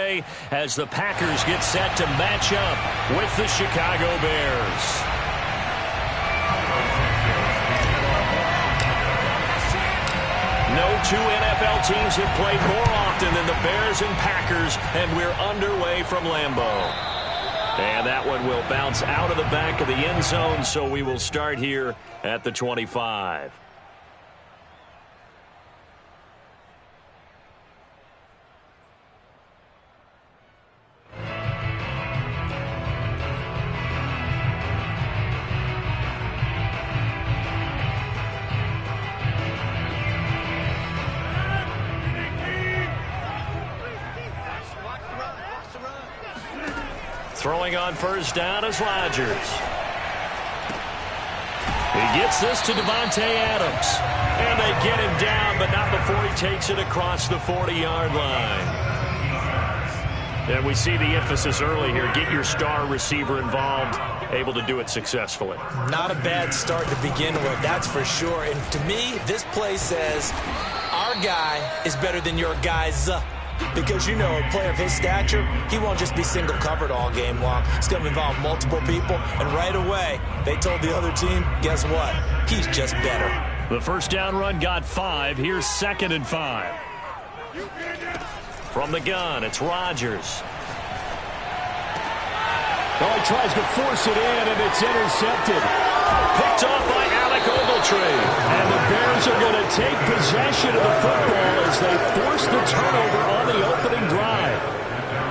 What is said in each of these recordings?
underway as the Packers get set to match up with the Chicago Bears. No two NFL teams have played more often than the Bears and Packers, and we're underway from Lambeau. And that one will bounce out of the back of the end zone, so we will start here at the 25. Throwing on first down is Rodgers. He gets this to Davante Adams. And they get him down, but not before he takes it across the 40-yard line. And we see the emphasis early here. Get your star receiver involved, able to do it successfully. Not a bad start to begin with, that's for sure. And to me, this play says our guy is better than your guy's. Because, you know, a player of his stature, he won't just be single covered all game long. It's going to involve multiple people. And right away, they told the other team, guess what? He's just better. The first down run got 5. Here's 2nd and 5. From the gun, it's Rodgers. Oh, he tries to force it in, and it's intercepted. Picked off by Alec Ogletree. And the Bears are going to take possession of the football as they force the turnover on the opening drive.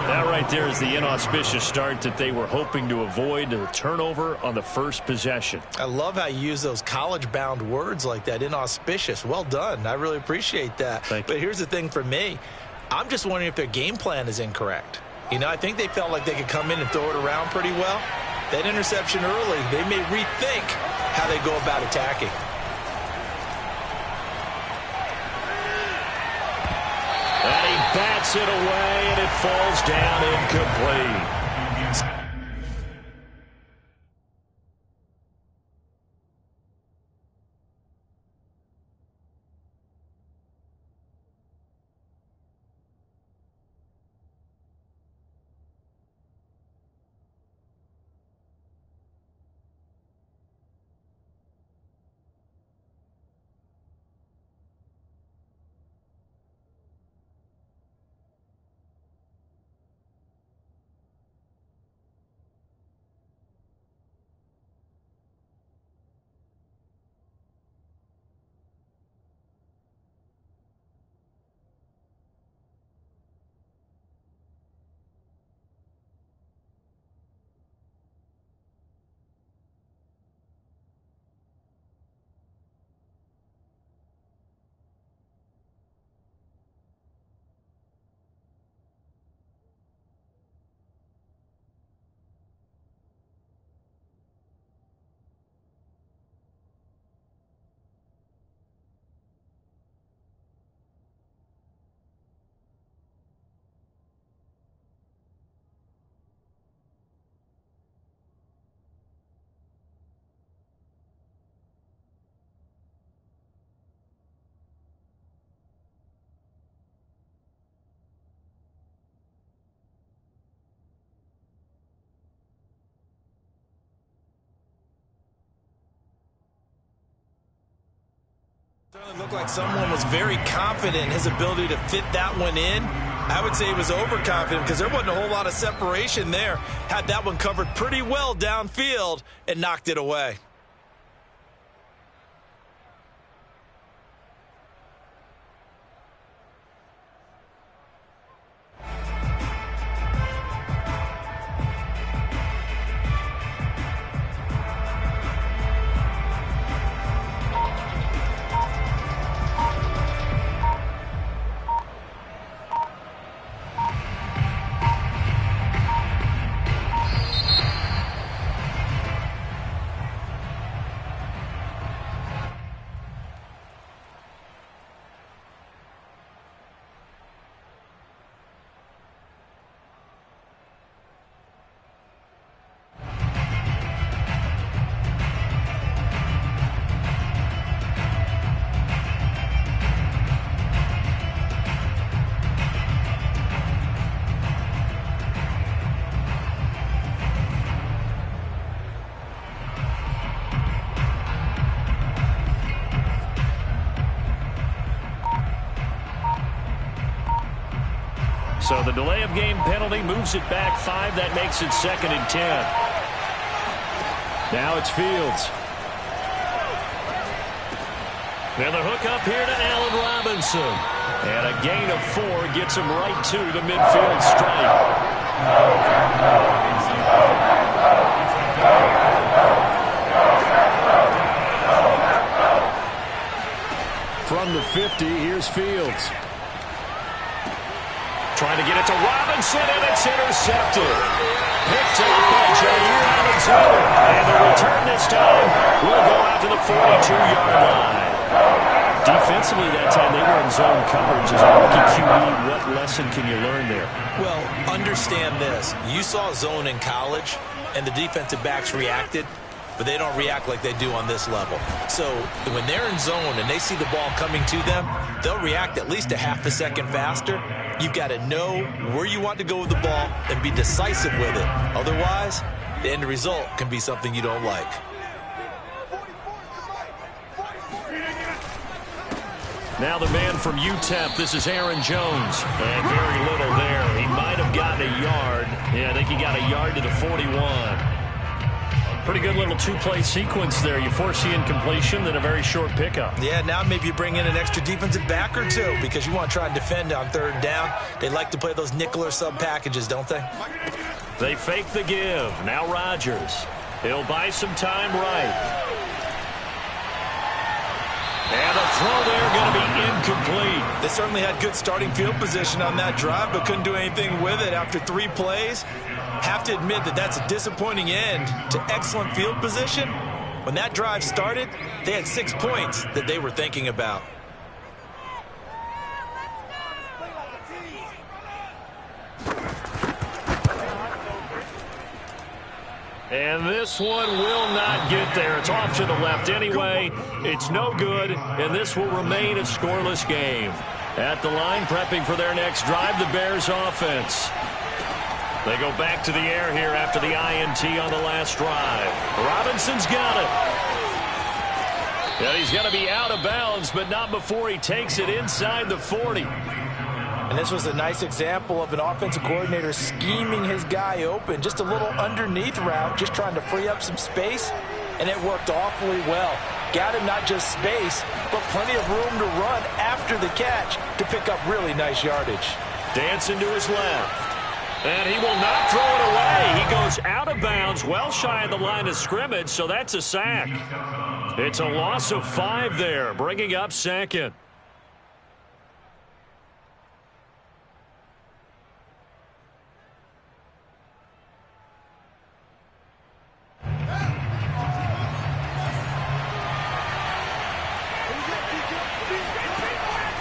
That right there is the inauspicious start that they were hoping to avoid, the turnover on the first possession. I love how you use those college-bound words like that, inauspicious. Well done. I really appreciate that. But here's the thing for me. I'm just wondering if their game plan is incorrect. You know, I think they felt like they could come in and throw it around pretty well. That interception early, they may rethink how they go about attacking. And he bats it away, and it falls down incomplete. Certainly looked like someone was very confident in his ability to fit that one in. I would say he was overconfident because there wasn't a whole lot of separation there. Had that one covered pretty well downfield and knocked it away. So the delay of game penalty moves it back 5. That makes it 2nd and 10. Now it's Fields. And the hook up here to Allen Robinson. And a gain of 4 gets him right to the midfield stripe. From the 50, here's Fields. Trying to get it to Robinson, and it's intercepted. Picked up by Jair Alexander. And the return this time will go out to the 42-yard line. Defensively that time, they were in zone coverage. As a rookie QB, what lesson can you learn there? Well, understand this. You saw zone in college, and the defensive backs reacted, but they don't react like they do on this level. So when they're in zone and they see the ball coming to them, they'll react at least a half a second faster. You've got to know where you want to go with the ball and be decisive with it. Otherwise, the end result can be something you don't like. Now the man from UTEP, this is Aaron Jones. And very little there. He might have gotten a yard. Yeah, I think he got a yard to the 41. Pretty good little two-play sequence there. You force the incompletion, then a very short pickup. Yeah, now maybe you bring in an extra defensive back or two because you want to try and defend on 3rd down. They like to play those nickel or sub packages, don't they? They fake the give. Now Rodgers. He'll buy some time right. And a throw there going to be incomplete. They certainly had good starting field position on that drive, but couldn't do anything with it after 3 plays. Have to admit that that's a disappointing end to excellent field position. When that drive started, they had 6 points that they were thinking about. And this one will not get there. It's off to the left anyway. It's no good, and this will remain a scoreless game. At the line, prepping for their next drive, the Bears offense. They go back to the air here after the INT on the last drive. Robinson's got it. And he's going to be out of bounds, but not before he takes it inside the 40. And this was a nice example of an offensive coordinator scheming his guy open. Just a little underneath route, just trying to free up some space, and it worked awfully well. Got him not just space, but plenty of room to run after the catch to pick up really nice yardage. Dancing to his left. And he will not throw it away. He goes out of bounds, well shy of the line of scrimmage, so that's a sack. It's a loss of 5 there, bringing up 2nd.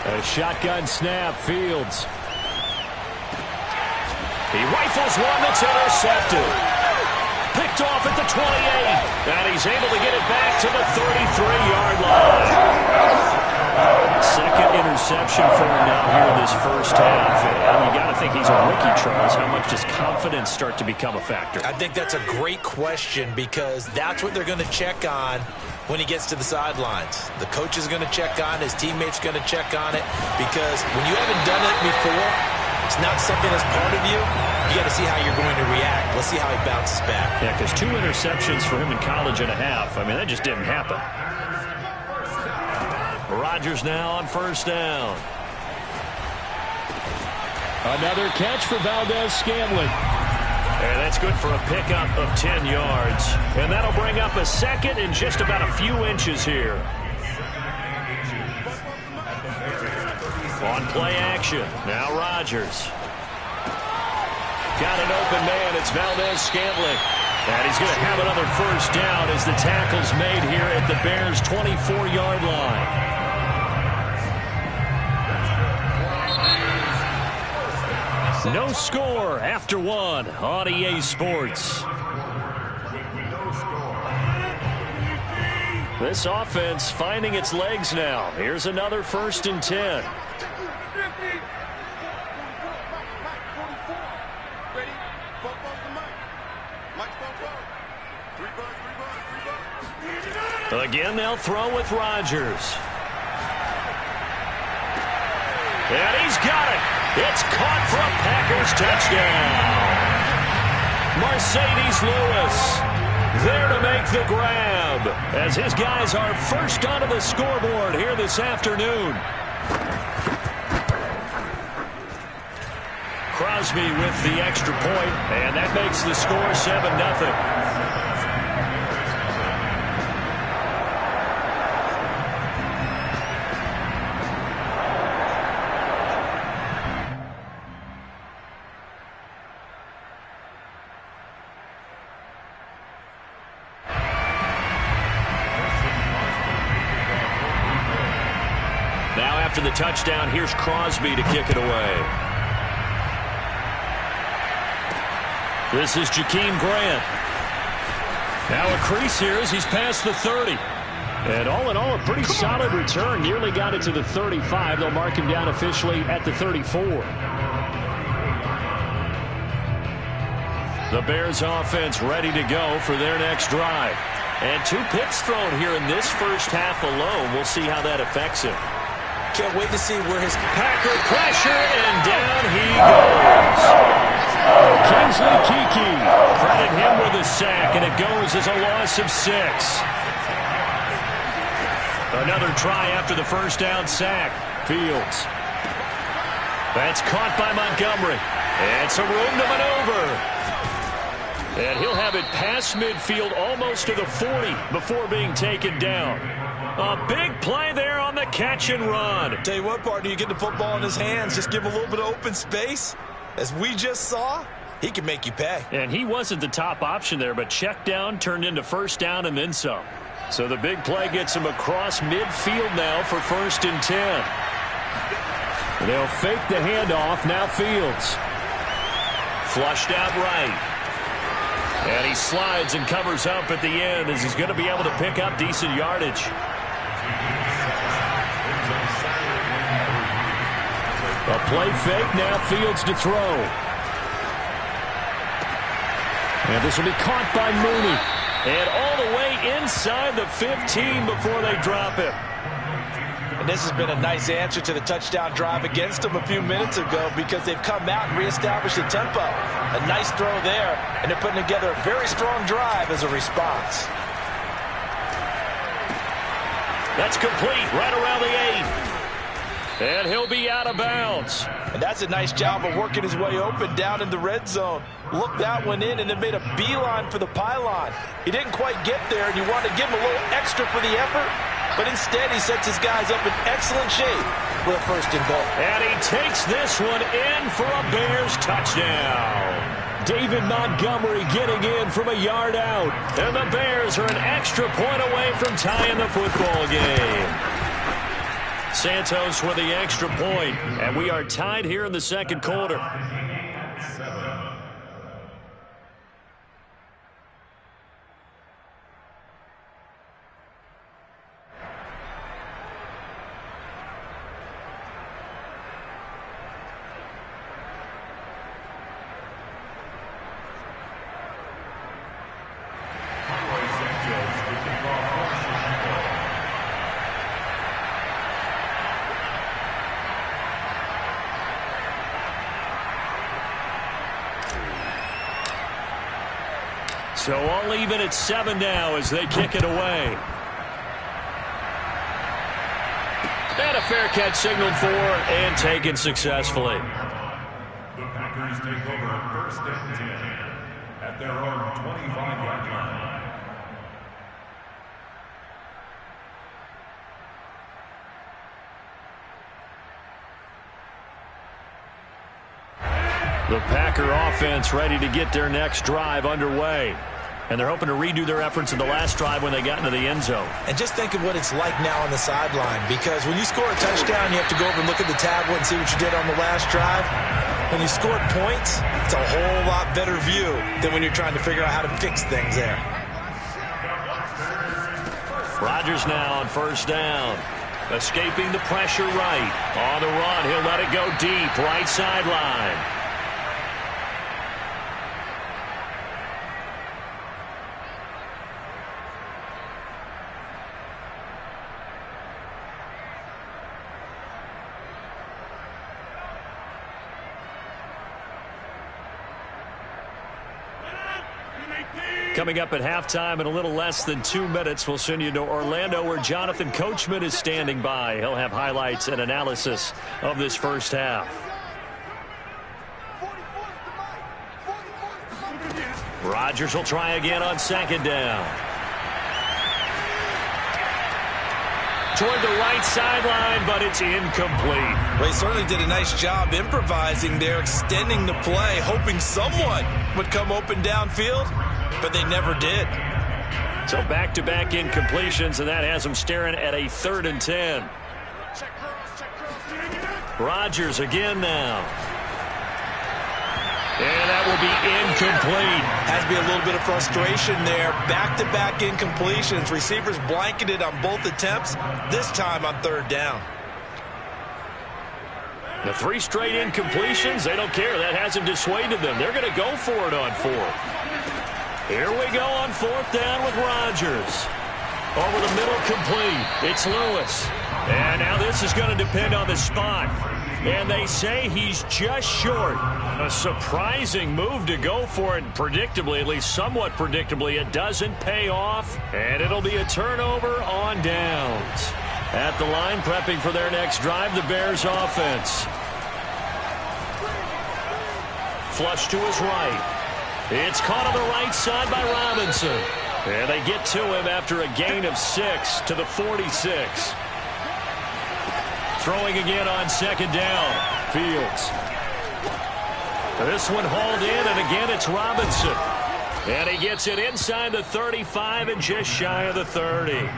A shotgun snap, Fields. He rifles one that's intercepted. Picked off at the 28. And he's able to get it back to the 33-yard line. 2nd interception for him now here in this first half. And you got to think he's a rookie, Charles. How much does confidence start to become a factor? I think that's a great question because that's what they're going to check on when he gets to the sidelines. The coach is going to check on it. His teammates going to check on it because when you haven't done it before, it's not something that's part of you. You got to see how you're going to react. Let's see how he bounces back. Yeah, because 2 interceptions for him in college and a half. I mean, that just didn't happen. Rodgers now on 1st down. Another catch for Valdez-Scantling. And that's good for a pickup of 10 yards. And that'll bring up a 2nd and just about a few inches here. On play action. Now Rodgers. Got an open man. It's Valdez-Scantling. And he's going to have another 1st down as the tackle's made here at the Bears' 24-yard line. No score after 1 on EA Sports. This offense finding its legs now. Here's another 1st and 10. Again, they'll throw with Rodgers. And he's got it. It's caught for a Packers touchdown. Mercedes Lewis there to make the grab as his guys are first onto the scoreboard here this afternoon. Crosby with the extra point, and that makes the score 7-0. Now after the touchdown, here's Crosby to kick it away. This is Jakeem Grant. Now a crease here as he's past the 30. And all in all, a pretty solid return. Nearly got it to the 35. They'll mark him down officially at the 34. The Bears offense ready to go for their next drive. And 2 picks thrown here in this first half alone. We'll see how that affects him. Can't wait to see where his Packer pressure, and down he goes. Kingsley Keke, credit him with a sack, and it goes as a loss of 6. Another try after the first down sack. Fields. That's caught by Montgomery. And some room to maneuver. And he'll have it past midfield almost to the 40 before being taken down. A big play there on the catch and run. Tell you what, partner, you get the football in his hands, just give him a little bit of open space. As we just saw, he can make you pay. And he wasn't the top option there, but check down turned into first down and then some. So the big play gets him across midfield now for 1st and 10. They'll fake the handoff. Now Fields. Flushed out right. And he slides and covers up at the end as he's going to be able to pick up decent yardage. A play fake, now Fields to throw. And this will be caught by Mooney. And all the way inside the 15 before they drop him. And this has been a nice answer to the touchdown drive against them a few minutes ago because they've come out and reestablished the tempo. A nice throw there, and they're putting together a very strong drive as a response. That's complete right around the 8. And he'll be out of bounds. And that's a nice job of working his way open down in the red zone. Looked that one in and then made a beeline for the pylon. He didn't quite get there, and you want to give him a little extra for the effort. But instead, he sets his guys up in excellent shape with a 1st and goal. And he takes this one in for a Bears touchdown. David Montgomery getting in from a yard out. And the Bears are an extra point away from tying the football game. Santos with the extra point, and we are tied here in the second quarter. So all even at 7 now as they kick it away. And a fair catch signaled for and taken successfully. The Packers take over 1st and 10 at their own 25-yard line. The Packer offense ready to get their next drive underway. And they're hoping to redo their efforts in the last drive when they got into the end zone. And just think of what it's like now on the sideline, because when you score a touchdown, you have to go over and look at the tablet and see what you did on the last drive. When you scored points, it's a whole lot better view than when you're trying to figure out how to fix things there. Rodgers now on 1st down. Escaping the pressure right. On the run, he'll let it go deep, right sideline. Coming up at halftime in a little less than 2 minutes, we'll send you to Orlando where Jonathan Coachman is standing by. He'll have highlights and analysis of this first half. Rodgers will try again on second down. Toward the right sideline, but it's incomplete. Well, he certainly did a nice job improvising there, extending the play, hoping someone would come open downfield, but they never did. So back-to-back incompletions, and that has them staring at a 3rd and 10. Rodgers again now. And that will be incomplete. Has to be a little bit of frustration there. Back-to-back incompletions. Receivers blanketed on both attempts, this time on 3rd down. The 3 straight incompletions, they don't care. That hasn't dissuaded them. They're going to go for it on 4th. Here we go on 4th down with Rodgers. Over the middle, complete. It's Lewis. And now this is going to depend on the spot. And they say he's just short. A surprising move to go for it. Predictably, at least somewhat predictably, it doesn't pay off. And it'll be a turnover on downs. At the line, prepping for their next drive, the Bears offense. Flush to his right. It's caught on the right side by Robinson. And they get to him after a gain of 6 to the 46. Throwing again on second down. Fields. This one hauled in, and again it's Robinson. And he gets it inside the 35 and just shy of the 30.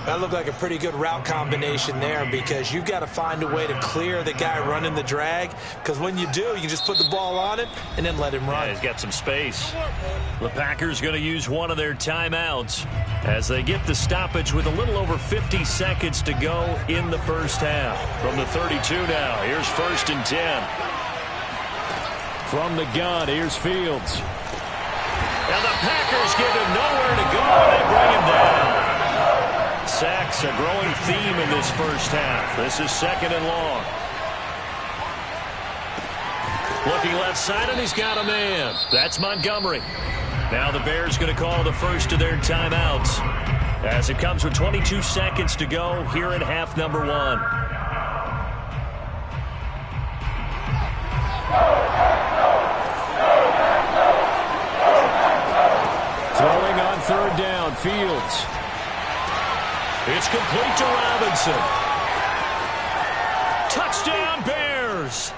That looked like a pretty good route combination there because you've got to find a way to clear the guy running the drag, because when you do, you just put the ball on it and then let him run. Yeah, he's got some space. The Packers going to use one of their timeouts as they get the stoppage with a little over 50 seconds to go in the first half. From the 32 now, here's 1st and 10. From the gun, here's Fields. And the Packers give him nowhere to go, and they bring him down. Sacks, a growing theme in this first half. This is 2nd and long. Looking left side, and he's got a man. That's Montgomery. Now the Bears going to call the first of their timeouts as it comes with 22 seconds to go here in half number 1. Throwing on 3rd down, Fields. It's complete to Robinson. Touchdown, Bears!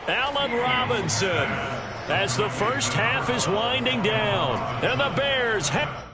Allen Robinson as the first half is winding down. And the Bears have...